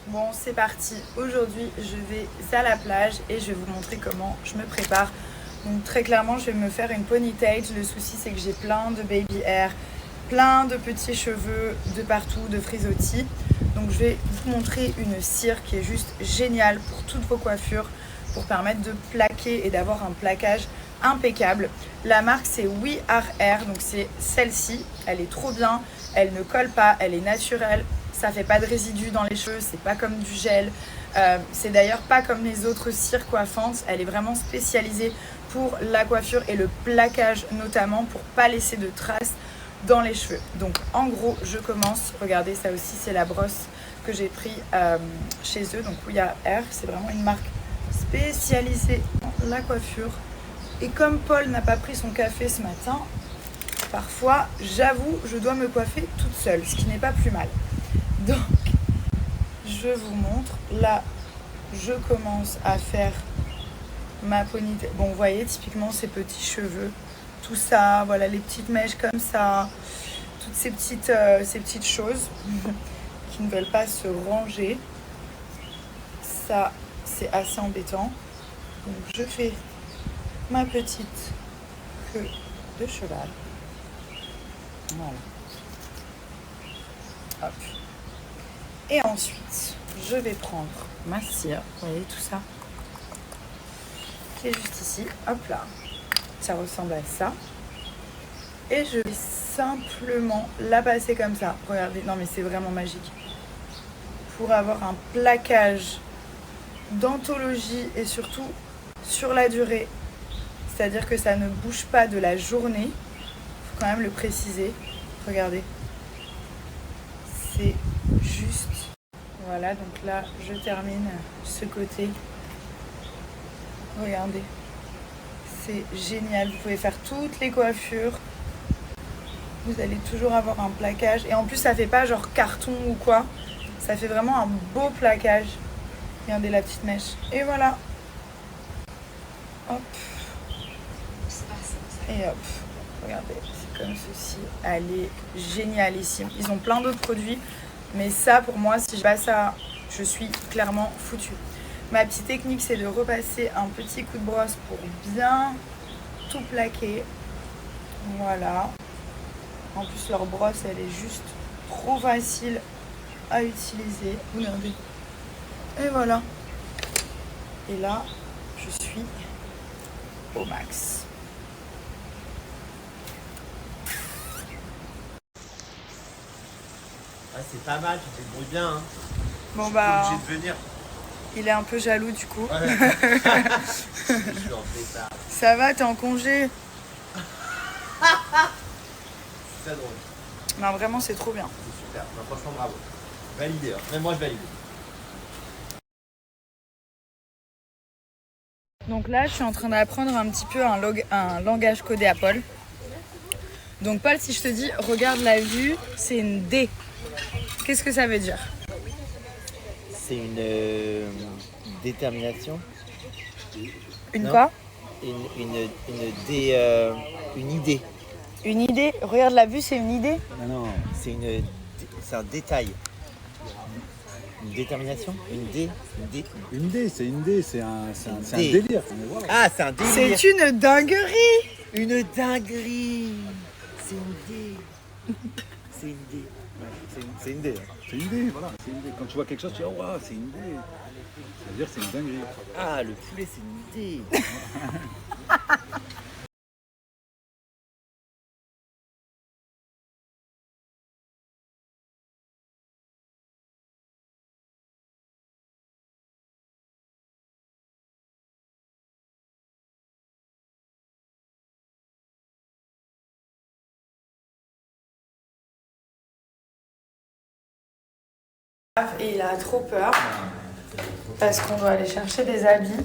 Bon, c'est parti. Aujourd'hui, je vais à la plage et je vais vous montrer comment je me prépare. Donc très clairement, je vais me faire une ponytail. Le souci, c'est que j'ai plein de baby hair, plein de petits cheveux de partout, de frisottis. Donc je vais vous montrer une cire qui est juste géniale pour toutes vos coiffures, pour permettre de plaquer et d'avoir un plaquage impeccable. La marque, c'est We Are Hair, donc c'est celle-ci. Elle est trop bien, elle ne colle pas, elle est naturelle. Ça fait pas de résidus dans les cheveux, c'est pas comme du gel. C'est d'ailleurs pas comme les autres cires coiffantes. Elle est vraiment spécialisée pour la coiffure et le plaquage notamment pour pas laisser de traces dans les cheveux. Donc en gros, je commence. Regardez, ça aussi c'est la brosse que j'ai pris chez eux. Donc We Are Hair, c'est vraiment une marque spécialisée dans la coiffure. Et comme Paul n'a pas pris son café ce matin, parfois, j'avoue, je dois me coiffer toute seule, ce qui n'est pas plus mal. Donc, je vous montre. Là, je commence à faire ma ponytail. Bon, vous voyez, typiquement, ces petits cheveux, tout ça, voilà, les petites mèches comme ça, toutes ces petites choses qui ne veulent pas se ranger. Ça, c'est assez embêtant. Donc, je fais ma petite queue de cheval. Voilà. Hop. Et ensuite, je vais prendre ma cire, vous voyez tout ça, qui est juste ici, hop là, ça ressemble à ça. Et je vais simplement la passer comme ça, regardez, non mais c'est vraiment magique. Pour avoir un plaquage d'anthologie et surtout sur la durée, c'est-à-dire que ça ne bouge pas de la journée, il faut quand même le préciser, regardez. C'est juste... Voilà, donc là, je termine ce côté. Regardez, c'est génial. Vous pouvez faire toutes les coiffures. Vous allez toujours avoir un plaquage. Et en plus, ça fait pas genre carton ou quoi. Ça fait vraiment un beau plaquage. Regardez la petite mèche. Et voilà. Hop. Et hop. Regardez, c'est comme ceci. Elle est génialissime. Ils ont plein d'autres produits. Mais ça, pour moi, si je passe ça, je suis clairement foutue. Ma petite technique, c'est de repasser un petit coup de brosse pour bien tout plaquer. Voilà. En plus, leur brosse, elle est juste trop facile à utiliser. Regardez. Et voilà. Et là, je suis au max. Ah, c'est pas mal, tu te débrouilles bien. Hein. Bon, Je bah. suis obligé de venir. Il est un peu jaloux du coup. Ouais. Je suis en pétard. Ça va, t'es en congé? C'est drôle. Non, vraiment, c'est trop bien. C'est super. Non, franchement, bravo. Validé. Hein. Même moi, je valide. Donc là, je suis en train d'apprendre un petit peu un langage codé à Paul. Donc Paul, si je te dis, regarde la vue, c'est une D. Qu'est-ce que ça veut dire? C'est une détermination. Une Non. quoi? Une idée. Une idée? Regarde la vue, c'est une idée? Non, c'est un détail. Une détermination. Une dé, c'est un dé. délire. Mais voilà. Ah, c'est un délire. C'est une dinguerie! Une dinguerie. C'est une dé. C'est une dé. Ouais, c'est une dé. Hein. C'est une dé, voilà. C'est une dé. Quand tu vois quelque chose, tu dis oh, wow, c'est une dé. Ça veut dire que c'est une dinguerie. Ah, le poulet, c'est une idée. Et il a trop peur parce qu'on doit aller chercher des habits.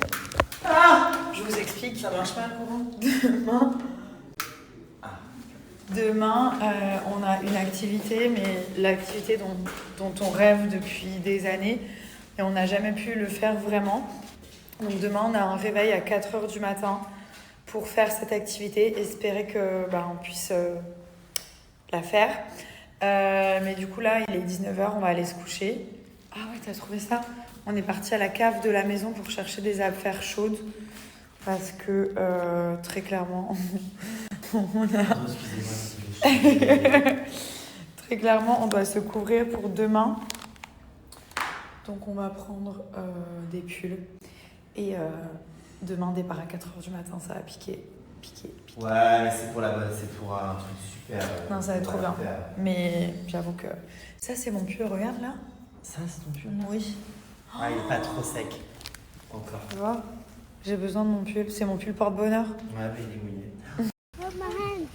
Ah, je vous explique. Ça marche pas le courant? Demain, on a une activité, mais l'activité dont on rêve depuis des années et on n'a jamais pu le faire vraiment. Donc demain, on a un réveil à 4h du matin pour faire cette activité, espérer que on puisse la faire. Mais du coup là, il est 19h, on va aller se coucher. Ah ouais, t'as trouvé ça? On est parti à la cave de la maison pour chercher des affaires chaudes. Parce que, très clairement, on a... Très clairement, on doit se couvrir pour demain. Donc on va prendre des pulls. Et demain, départ à 4h du matin, ça va piquer. Ouais, mais c'est pour c'est pour un truc super. Non, ça va être trop bien. Mais j'avoue que ça, c'est mon pull. Regarde là. Ça, c'est ton pull? Oui. Ah, il est pas trop sec. Encore. Tu vois? J'ai besoin de mon pull. C'est mon pull porte-bonheur. Ouais, mais il est mouillé. Oh, ma reine.